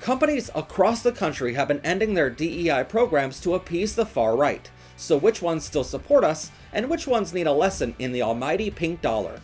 Companies across the country have been ending their DEI programs to appease the far right. So which ones still support us, and which ones need a lesson in the almighty pink dollar?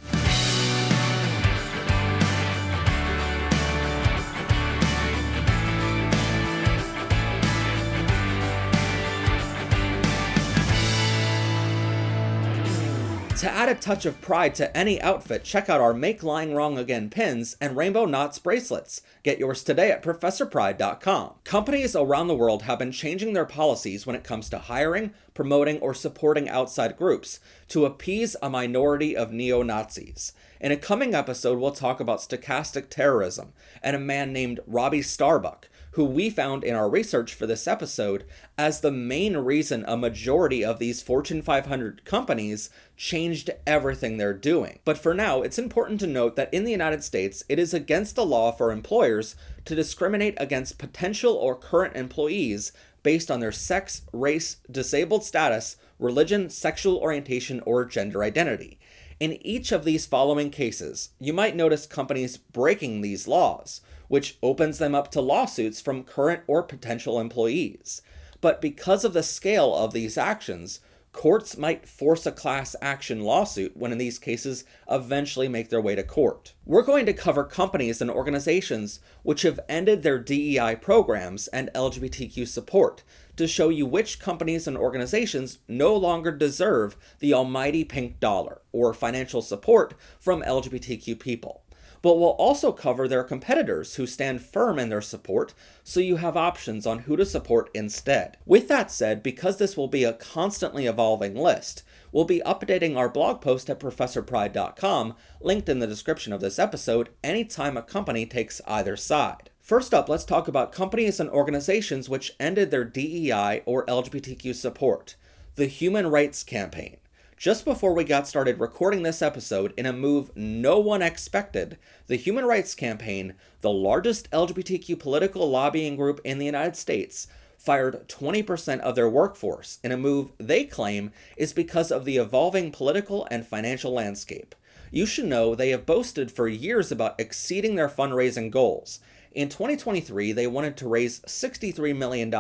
To add a touch of pride to any outfit, check out our Make Lying Wrong Again pins and Rainbow Knots bracelets. Get yours today at ProfessorPride.com. Companies around the world have been changing their policies when it comes to hiring, promoting, or supporting outside groups to appease a minority of neo-Nazis. In a coming episode, we'll talk about stochastic terrorism and a man named Robbie Starbuck, who we found in our research for this episode as the main reason a majority of these Fortune 500 companies changed everything they're doing. But for now, it's important to note that in the United States, it is against the law for employers to discriminate against potential or current employees based on their sex, race, disabled status, religion, sexual orientation, or gender identity. In each of these following cases, you might notice companies breaking these laws, which opens them up to lawsuits from current or potential employees. But because of the scale of these actions, courts might force a class action lawsuit when in these cases eventually make their way to court. We're going to cover companies and organizations which have ended their DEI programs and LGBTQ support to show you which companies and organizations no longer deserve the almighty pink dollar or financial support from LGBTQ people. But we'll also cover their competitors who stand firm in their support, so you have options on who to support instead. With that said, because this will be a constantly evolving list, we'll be updating our blog post at ProfessorPride.com, linked in the description of this episode, anytime a company takes either side. First up, let's talk about companies and organizations which ended their DEI or LGBTQ support. The Human Rights Campaign. Just before we got started recording this episode, in a move no one expected, the Human Rights Campaign, the largest LGBTQ political lobbying group in the United States, fired 20% of their workforce in a move they claim is because of the evolving political and financial landscape. You should know they have boasted for years about exceeding their fundraising goals. In 2023, they wanted to raise $63 million,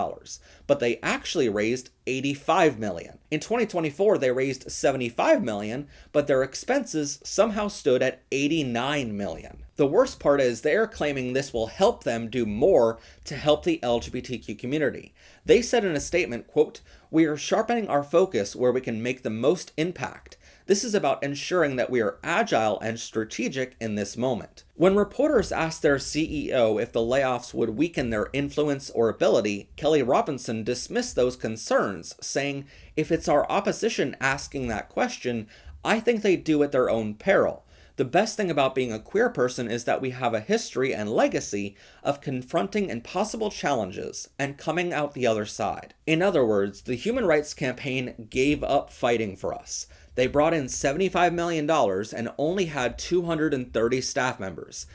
but they actually raised $85 million. In 2024, they raised $75 million, but their expenses somehow stood at $89 million. The worst part is they are claiming this will help them do more to help the LGBTQ community. They said in a statement, quote, "We are sharpening our focus where we can make the most impact. This is about ensuring that we are agile and strategic in this moment." When reporters asked their CEO if the layoffs would weaken their influence or ability, Kelly Robinson dismissed those concerns, saying, "If it's our opposition asking that question, I think they do at their own peril. The best thing about being a queer person is that we have a history and legacy of confronting impossible challenges and coming out the other side." In other words, the Human Rights Campaign gave up fighting for us. They brought in $75 million and only had 230 staff members,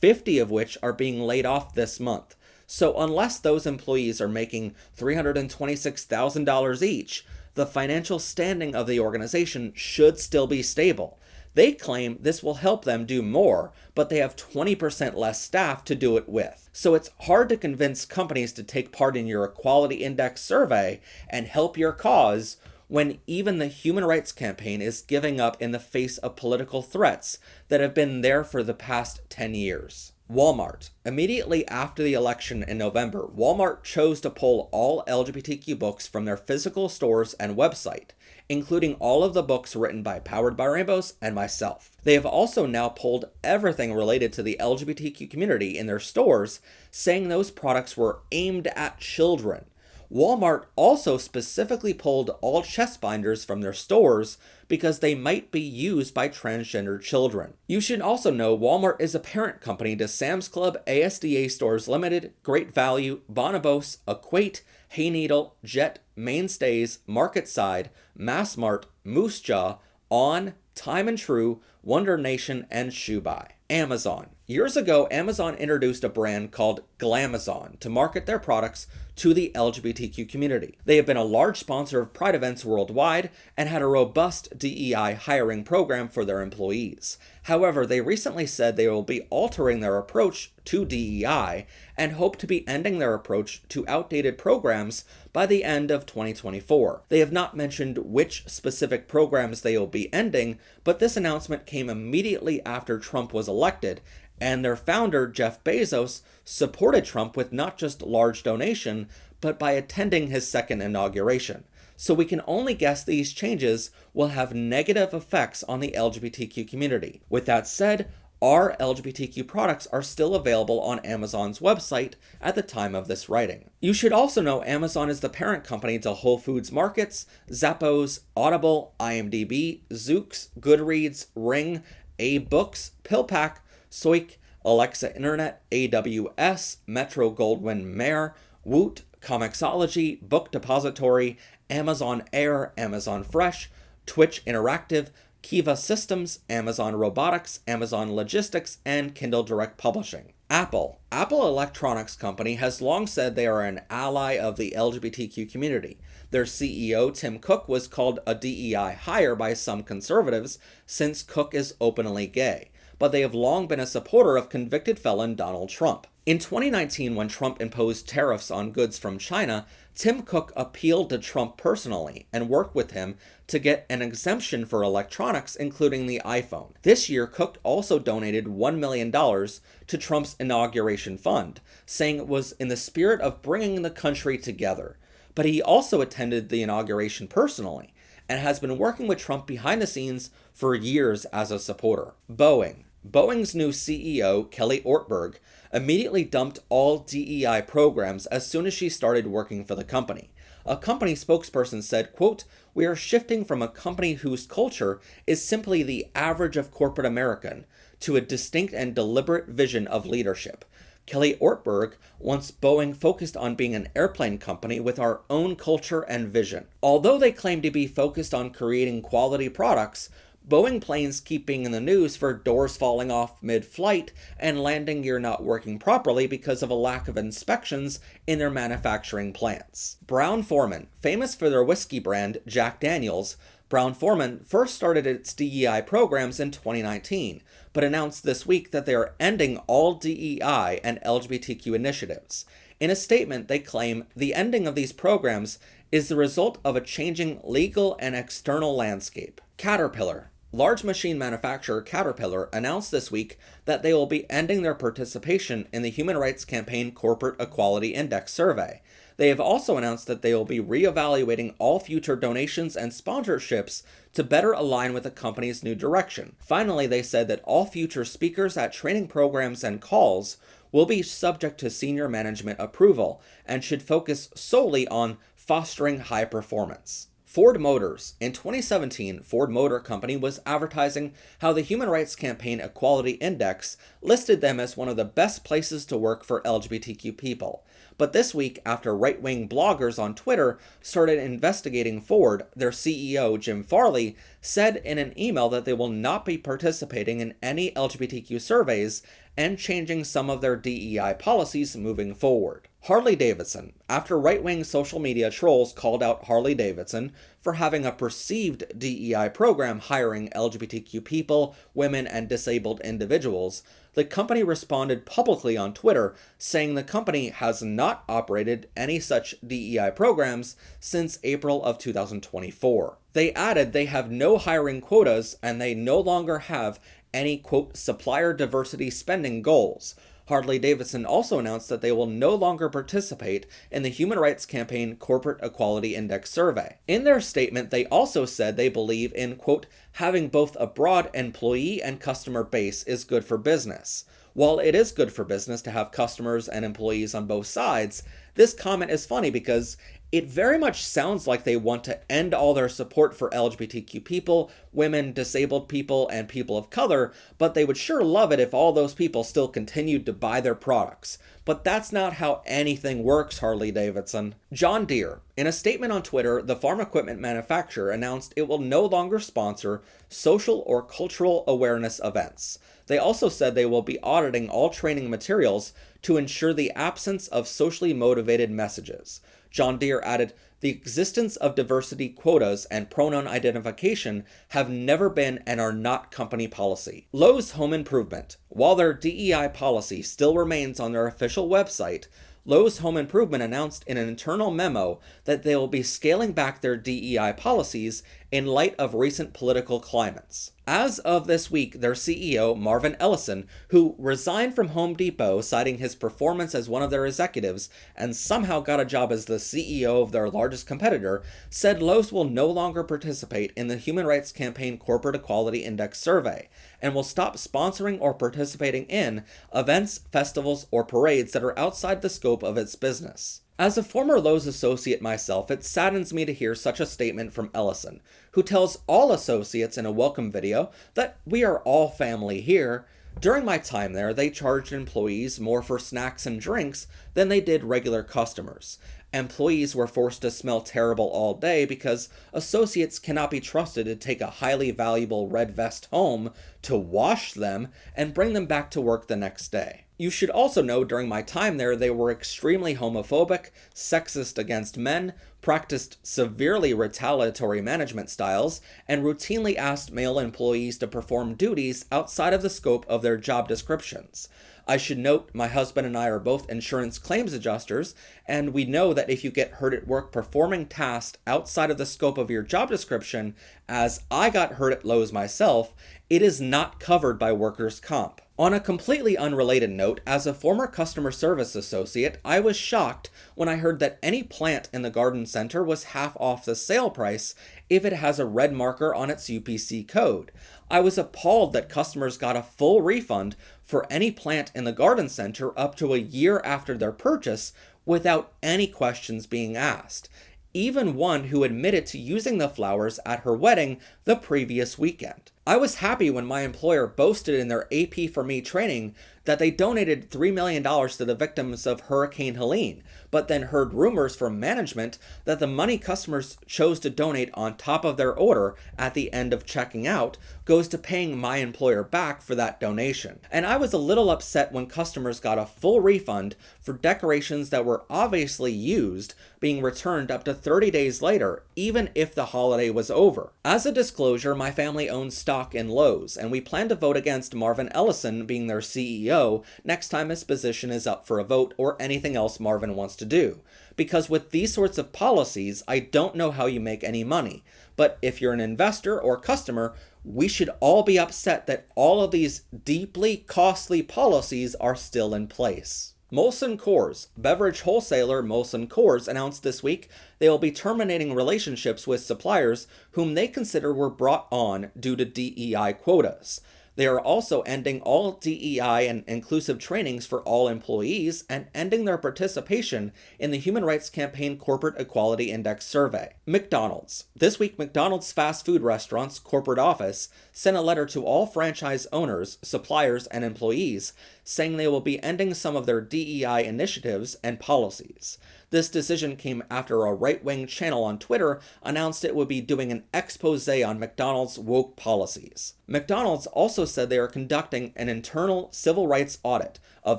50 of which are being laid off this month. So unless those employees are making $326,000 each, the financial standing of the organization should still be stable. They claim this will help them do more, but they have 20% less staff to do it with. So it's hard to convince companies to take part in your Equality Index survey and help your cause when even the Human Rights Campaign is giving up in the face of political threats that have been there for the past 10 years. Walmart. Immediately after the election in November, Walmart chose to pull all LGBTQ books from their physical stores and website, including all of the books written by Powered by Rainbows and myself. They have also now pulled everything related to the LGBTQ community in their stores, saying those products were aimed at children. Walmart also specifically pulled all chest binders from their stores because they might be used by transgender children. You should also know Walmart is a parent company to Sam's Club, ASDA Stores Limited, Great Value, Bonobos, Equate, Hayneedle, Jet, Mainstays, MarketSide, Massmart, Moose Jaw, On, Time and True, Wonder Nation, and ShoeBuy. Amazon. Years ago, Amazon introduced a brand called Glamazon to market their products to the LGBTQ community. They have been a large sponsor of Pride events worldwide and had a robust DEI hiring program for their employees. However, they recently said they will be altering their approach to DEI and hope to be ending their approach to outdated programs by the end of 2024. They have not mentioned which specific programs they will be ending, but this announcement came immediately after Trump was elected, and their founder, Jeff Bezos, supported Trump with not just large donation, but by attending his second inauguration. So we can only guess these changes will have negative effects on the LGBTQ community. With that said, our LGBTQ products are still available on Amazon's website at the time of this writing. You should also know Amazon is the parent company to Whole Foods Markets, Zappos, Audible, IMDb, Zoox, Goodreads, Ring, A-Books, PillPack, Soik, Alexa Internet, AWS, Metro Goldwyn Mayer, Woot, Comixology, Book Depository, Amazon Air, Amazon Fresh, Twitch Interactive, Kiva Systems, Amazon Robotics, Amazon Logistics, and Kindle Direct Publishing. Apple Electronics Company has long said they are an ally of the LGBTQ community. Their CEO, Tim Cook, was called a DEI hire by some conservatives since Cook is openly gay, but they have long been a supporter of convicted felon Donald Trump. In 2019, when Trump imposed tariffs on goods from China, Tim Cook appealed to Trump personally and worked with him to get an exemption for electronics, including the iPhone. This year, Cook also donated $1 million to Trump's inauguration fund, saying it was in the spirit of bringing the country together. But he also attended the inauguration personally and has been working with Trump behind the scenes for years as a supporter. Boeing's new CEO, Kelly Ortberg, immediately dumped all DEI programs as soon as she started working for the company. A company spokesperson said, quote, "We are shifting from a company whose culture is simply the average of corporate American to a distinct and deliberate vision of leadership. Kelly Ortberg wants Boeing focused on being an airplane company with our own culture and vision. Although they claim to be focused on creating quality products, Boeing planes keep being in the news for doors falling off mid-flight and landing gear not working properly because of a lack of inspections in their manufacturing plants." Brown-Forman, famous for their whiskey brand Jack Daniel's, Brown-Forman first started its DEI programs in 2019, but announced this week that they are ending all DEI and LGBTQ initiatives. In a statement, they claim the ending of these programs is the result of a changing legal and external landscape. Caterpillar. Large machine manufacturer Caterpillar announced this week that they will be ending their participation in the Human Rights Campaign Corporate Equality Index survey. They have also announced that they will be reevaluating all future donations and sponsorships to better align with the company's new direction. Finally, they said that all future speakers at training programs and calls will be subject to senior management approval and should focus solely on fostering high performance. Ford Motors. In 2017, Ford Motor Company was advertising how the Human Rights Campaign Equality Index listed them as one of the best places to work for LGBTQ people. But this week, after right-wing bloggers on Twitter started investigating Ford, their CEO, Jim Farley, said in an email that they will not be participating in any LGBTQ surveys and changing some of their DEI policies moving forward. Harley-Davidson. After right-wing social media trolls called out Harley-Davidson for having a perceived DEI program hiring LGBTQ people, women, and disabled individuals, the company responded publicly on Twitter, saying the company has not operated any such DEI programs since April of 2024. They added they have no hiring quotas and they no longer have any, quote, supplier diversity spending goals. Harley-Davidson also announced that they will no longer participate in the Human Rights Campaign Corporate Equality Index survey. In their statement, they also said they believe in, quote, having both a broad employee and customer base is good for business. While it is good for business to have customers and employees on both sides, this comment is funny because It very much sounds like they want to end all their support for LGBTQ people, women, disabled people, and people of color, but they would sure love it if all those people still continued to buy their products. But that's not how anything works, Harley-Davidson. John Deere. In a statement on Twitter, the farm equipment manufacturer announced it will no longer sponsor social or cultural awareness events. They also said they will be auditing all training materials to ensure the absence of socially motivated messages. John Deere added, "The existence of diversity quotas and pronoun identification have never been and are not company policy." Lowe's Home Improvement. While their DEI policy still remains on their official website, Lowe's Home Improvement announced in an internal memo that they will be scaling back their DEI policies in light of recent political climates. As of this week, their CEO, Marvin Ellison, who resigned from Home Depot citing his performance as one of their executives and somehow got a job as the CEO of their largest competitor, said Lowe's will no longer participate in the Human Rights Campaign Corporate Equality Index survey and will stop sponsoring or participating in events, festivals, or parades that are outside the scope of its business. As a former Lowe's associate myself, it saddens me to hear such a statement from Ellison, who tells all associates in a welcome video that we are all family here. During my time there, they charged employees more for snacks and drinks than they did regular customers. Employees were forced to smell terrible all day because associates cannot be trusted to take a highly valuable red vest home to wash them and bring them back to work the next day. You should also know during my time there, they were extremely homophobic, sexist against men, practiced severely retaliatory management styles, and routinely asked male employees to perform duties outside of the scope of their job descriptions. I should note my husband and I are both insurance claims adjusters, and we know that if you get hurt at work performing tasks outside of the scope of your job description, as I got hurt at Lowe's myself, it is not covered by workers' comp. On a completely unrelated note, as a former customer service associate, I was shocked when I heard that any plant in the garden center was half off the sale price if it has a red marker on its UPC code. I was appalled that customers got a full refund for any plant in the garden center up to a year after their purchase without any questions being asked. Even one who admitted to using the flowers at her wedding the previous weekend. I was happy when my employer boasted in their AP for Me training that they donated $3 million to the victims of Hurricane Helene, but then heard rumors from management that the money customers chose to donate on top of their order at the end of checking out goes to paying my employer back for that donation. And I was a little upset when customers got a full refund for decorations that were obviously used being returned up to 30 days later, even if the holiday was over. As a disclosure, my family owns stock in Lowe's, and we plan to vote against Marvin Ellison being their CEO next time his position is up for a vote or anything else Marvin wants to do. Because with these sorts of policies, I don't know how you make any money. But if you're an investor or customer, we should all be upset that all of these deeply costly policies are still in place. Molson Coors. Beverage wholesaler Molson Coors announced this week they will be terminating relationships with suppliers whom they consider were brought on due to DEI quotas. They are also ending all DEI and inclusive trainings for all employees and ending their participation in the Human Rights Campaign Corporate Equality Index survey. McDonald's. This week, McDonald's fast food restaurant's corporate office sent a letter to all franchise owners, suppliers, and employees saying they will be ending some of their DEI initiatives and policies. This decision came after a right-wing channel on Twitter announced it would be doing an expose on McDonald's woke policies. McDonald's also said they are conducting an internal civil rights audit of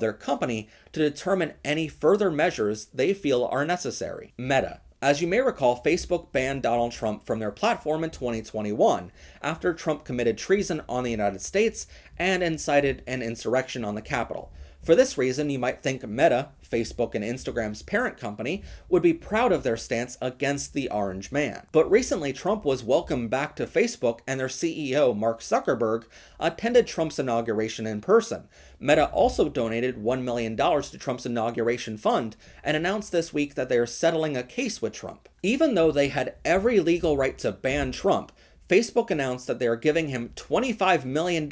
their company to determine any further measures they feel are necessary. Meta. As you may recall, Facebook banned Donald Trump from their platform in 2021 after Trump committed treason on the United States and incited an insurrection on the Capitol. For this reason, you might think Meta, Facebook and Instagram's parent company, would be proud of their stance against the Orange Man. But recently, Trump was welcomed back to Facebook and their CEO, Mark Zuckerberg, attended Trump's inauguration in person. Meta also donated $1 million to Trump's inauguration fund and announced this week that they are settling a case with Trump. Even though they had every legal right to ban Trump, Facebook announced that they are giving him $25 million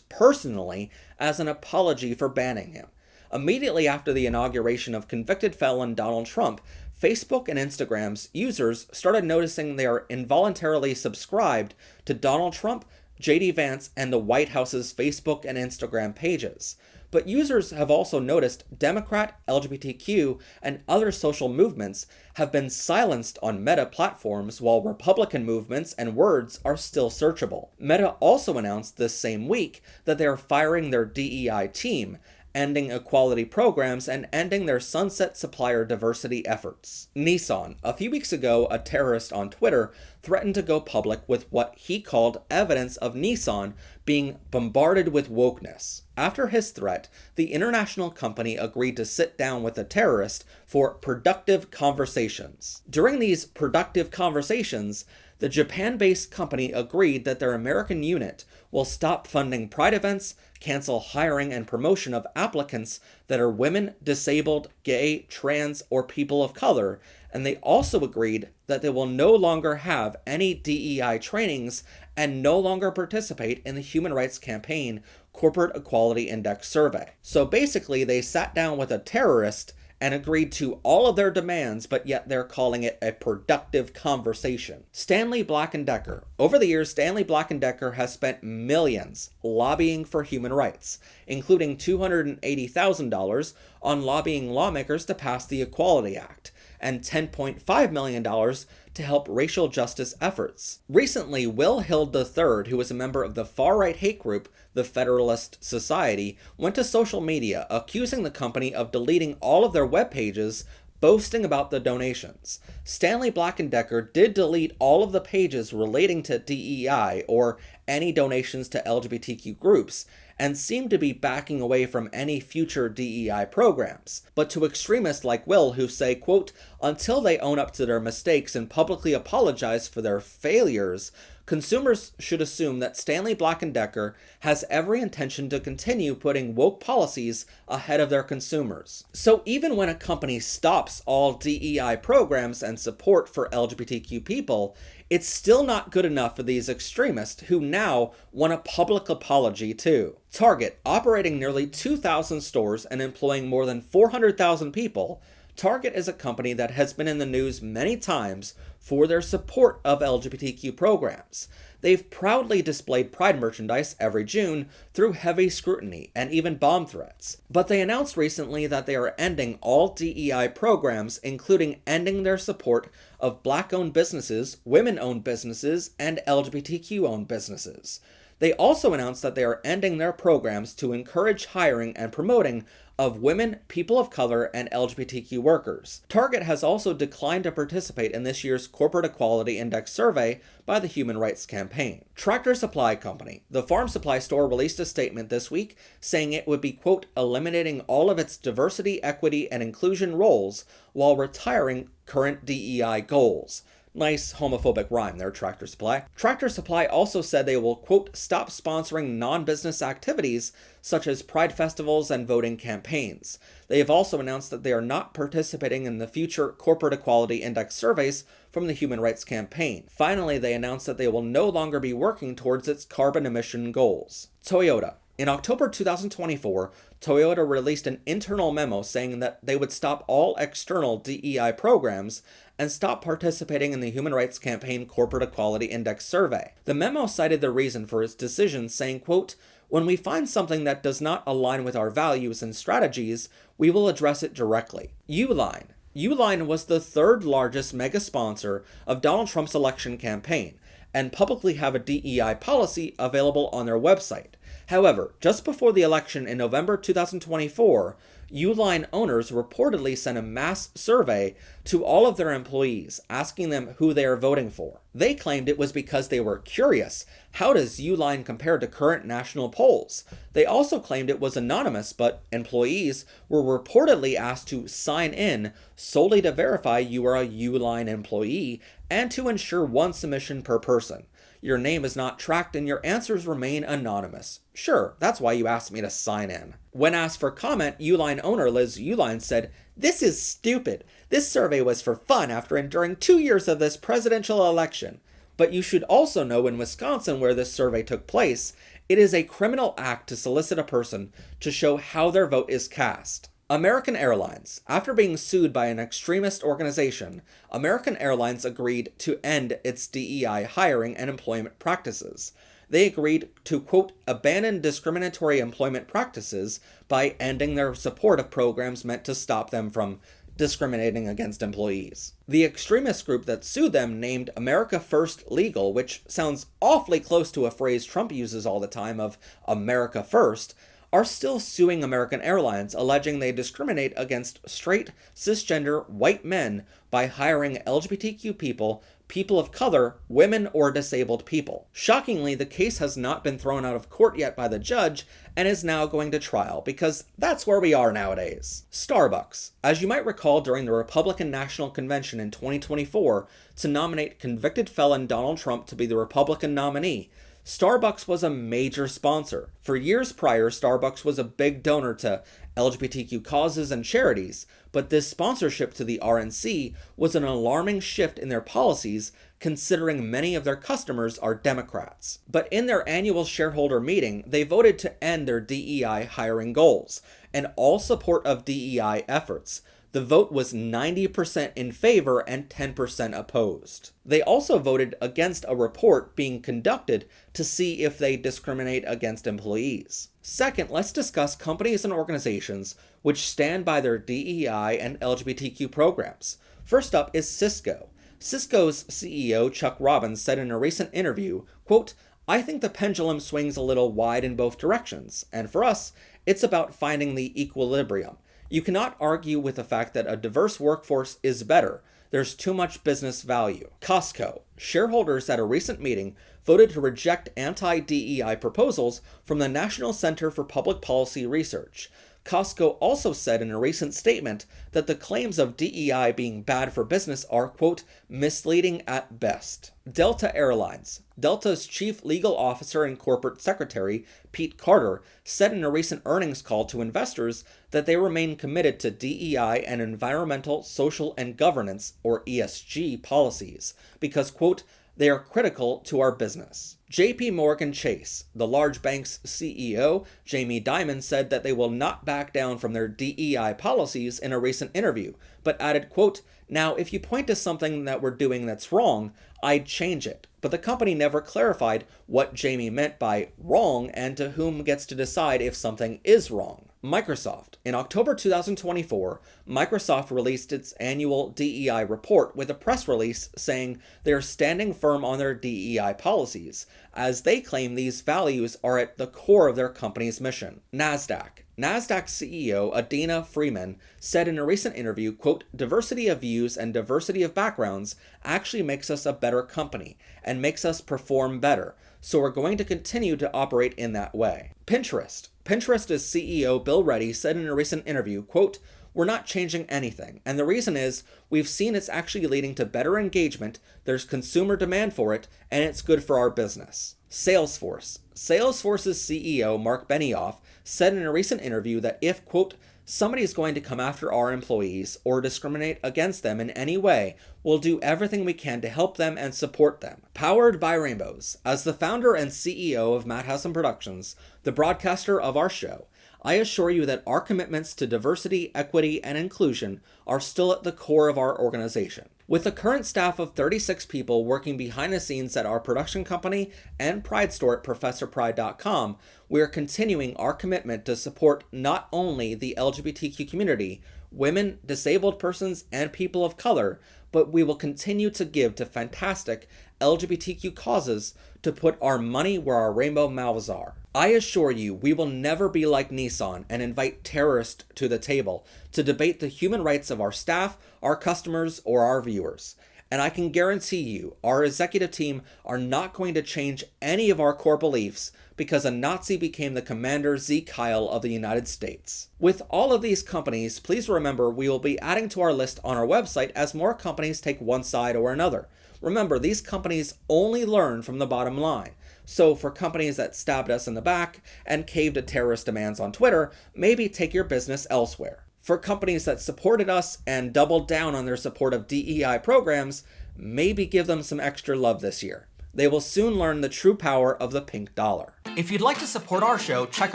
personally as an apology for banning him. Immediately after the inauguration of convicted felon Donald Trump, Facebook and Instagram's users started noticing they are involuntarily subscribed to Donald Trump, JD Vance, and the White House's Facebook and Instagram pages. But users have also noticed Democrat, LGBTQ, and other social movements have been silenced on Meta platforms while Republican movements and words are still searchable. Meta also announced this same week that they are firing their DEI team, ending equality programs, and ending their sunset supplier diversity efforts. Nissan. A few weeks ago, a terrorist on Twitter threatened to go public with what he called evidence of Nissan being bombarded with wokeness. After his threat, the international company agreed to sit down with the terrorist for productive conversations. During these productive conversations, the Japan-based company agreed that their American unit will stop funding pride events, cancel hiring and promotion of applicants that are women, disabled, gay, trans, or people of color, and they also agreed that they will no longer have any DEI trainings and no longer participate in the Human Rights Campaign Corporate Equality Index survey. So basically, they sat down with a terrorist and agreed to all of their demands, but yet they're calling it a productive conversation. Stanley Black & Decker. Over the years, Stanley Black & Decker has spent millions lobbying for human rights, including $280,000 on lobbying lawmakers to pass the Equality Act, and $10.5 million to help racial justice efforts. Recently, Will Hild III, who was a member of the far-right hate group, the Federalist Society, went to social media accusing the company of deleting all of their web pages, boasting about the donations. Stanley Black & Decker did delete all of the pages relating to DEI or any donations to LGBTQ groups, and seemed to be backing away from any future DEI programs. But to extremists like Will, who say, quote, until they own up to their mistakes and publicly apologize for their failures, consumers should assume that Stanley Black & Decker has every intention to continue putting woke policies ahead of their consumers. So even when a company stops all DEI programs and support for LGBTQ people, it's still not good enough for these extremists who now want a public apology too. Target, operating nearly 2,000 stores and employing more than 400,000 people, Target is a company that has been in the news many times for their support of LGBTQ programs. They've proudly displayed Pride merchandise every June through heavy scrutiny and even bomb threats. But they announced recently that they are ending all DEI programs, including ending their support of Black-owned businesses, women-owned businesses, and LGBTQ-owned businesses. They also announced that they are ending their programs to encourage hiring and promoting of women, people of color, and LGBTQ workers. Target has also declined to participate in this year's Corporate Equality Index survey by the Human Rights Campaign. Tractor Supply Company. The farm supply store released a statement this week saying it would be, quote, eliminating all of its diversity, equity, and inclusion roles while retiring current DEI goals. Nice homophobic rhyme there, Tractor Supply. Tractor Supply also said they will, quote, stop sponsoring non-business activities such as pride festivals and voting campaigns. They have also announced that they are not participating in the future Corporate Equality Index surveys from the Human Rights Campaign. Finally, they announced that they will no longer be working towards its carbon emission goals. Toyota. In October 2024, Toyota released an internal memo saying that they would stop all external DEI programs and stop participating in the Human Rights Campaign Corporate Equality Index survey. The memo cited the reason for its decision, saying, quote, when we find something that does not align with our values and strategies, we will address it directly. Uline. Uline was the third largest mega sponsor of Donald Trump's election campaign and publicly have a DEI policy available on their website. However, just before the election in November 2024, Uline owners reportedly sent a mass survey to all of their employees, asking them who they are voting for. They claimed it was because they were curious. How does Uline compare to current national polls? They also claimed it was anonymous, but employees were reportedly asked to sign in solely to verify you are a Uline employee and to ensure one submission per person. Your name is not tracked and your answers remain anonymous. Sure, that's why you asked me to sign in. When asked for comment, Uline owner Liz Uline said, this is stupid. This survey was for fun after enduring 2 years of this presidential election. But you should also know in Wisconsin, where this survey took place, it is a criminal act to solicit a person to show how their vote is cast. American Airlines. After being sued by an extremist organization, American Airlines agreed to end its DEI hiring and employment practices. They agreed to, quote, abandon discriminatory employment practices by ending their support of programs meant to stop them from discriminating against employees. The extremist group that sued them, named America First Legal, which sounds awfully close to a phrase Trump uses all the time of America First, are still suing American Airlines, alleging they discriminate against straight, cisgender, white men by hiring LGBTQ people, people of color, women, or disabled people. Shockingly, the case has not been thrown out of court yet by the judge and is now going to trial, because that's where we are nowadays. Starbucks. As you might recall, during the Republican National Convention in 2024 to nominate convicted felon Donald Trump to be the Republican nominee, Starbucks was a major sponsor. For years prior, Starbucks was a big donor to LGBTQ causes and charities, but this sponsorship to the RNC was an alarming shift in their policies, considering many of their customers are Democrats. But in their annual shareholder meeting, they voted to end their DEI hiring goals and all support of DEI efforts. The vote was 90% in favor and 10% opposed. They also voted against a report being conducted to see if they discriminate against employees. Second, let's discuss companies and organizations which stand by their DEI and LGBTQ programs. First up is Cisco. Cisco's CEO, Chuck Robbins, said in a recent interview, quote, I think the pendulum swings a little wide in both directions, and for us, it's about finding the equilibrium. You cannot argue with the fact that a diverse workforce is better. There's too much business value. Costco. Shareholders at a recent meeting voted to reject anti-DEI proposals from the National Center for Public Policy Research. Costco also said in a recent statement that the claims of DEI being bad for business are, quote, misleading at best. Delta Airlines. Delta's chief legal officer and corporate secretary, Pete Carter, said in a recent earnings call to investors that they remain committed to DEI and environmental, social, and governance, or ESG, policies because, quote, they are critical to our business. JPMorgan Chase, the large bank's CEO, Jamie Dimon, said that they will not back down from their DEI policies in a recent interview, but added, quote, now, if you point to something that we're doing that's wrong, I'd change it. But the company never clarified what Jamie meant by wrong and to whom gets to decide if something is wrong. Microsoft. In October 2024, Microsoft released its annual DEI report with a press release saying they are standing firm on their DEI policies, as they claim these values are at the core of their company's mission. Nasdaq. Nasdaq CEO Adena Freeman said in a recent interview, quote, diversity of views and diversity of backgrounds actually makes us a better company and makes us perform better, so we're going to continue to operate in that way. Pinterest. Pinterest's CEO Bill Reddy said in a recent interview, quote, we're not changing anything, and the reason is we've seen it's actually leading to better engagement, there's consumer demand for it, and it's good for our business. Salesforce. Salesforce's CEO Mark Benioff said in a recent interview that if, quote, somebody is going to come after our employees or discriminate against them in any way, we'll do everything we can to help them and support them. Powered by Rainbows. As the founder and CEO of Madhausen Productions, the broadcaster of our show, I assure you that our commitments to diversity, equity, and inclusion are still at the core of our organization. With a current staff of 36 people working behind the scenes at our production company and Pride store at ProfessorPride.com, we are continuing our commitment to support not only the LGBTQ community, women, disabled persons, and people of color, but we will continue to give to fantastic LGBTQ causes to put our money where our rainbow mouths are. I assure you, we will never be like Nissan and invite terrorists to the table to debate the human rights of our staff, our customers, or our viewers. And I can guarantee you, our executive team are not going to change any of our core beliefs because a Nazi became the Commander Z. Kyle of the United States. With all of these companies, please remember we will be adding to our list on our website as more companies take one side or another. Remember, these companies only learn from the bottom line. So for companies that stabbed us in the back and caved to terrorist demands on Twitter, maybe take your business elsewhere. For companies that supported us and doubled down on their support of DEI programs, maybe give them some extra love this year. They will soon learn the true power of the pink dollar. If you'd like to support our show, check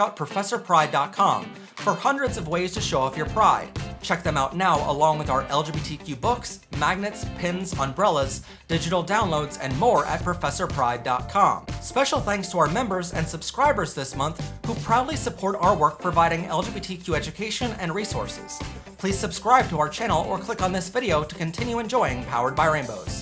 out ProfessorPride.com. for hundreds of ways to show off your pride. Check them out now along with our LGBTQ books, magnets, pins, umbrellas, digital downloads, and more at ProfessorPride.com. Special thanks to our members and subscribers this month who proudly support our work providing LGBTQ education and resources. Please subscribe to our channel or click on this video to continue enjoying Powered by Rainbows.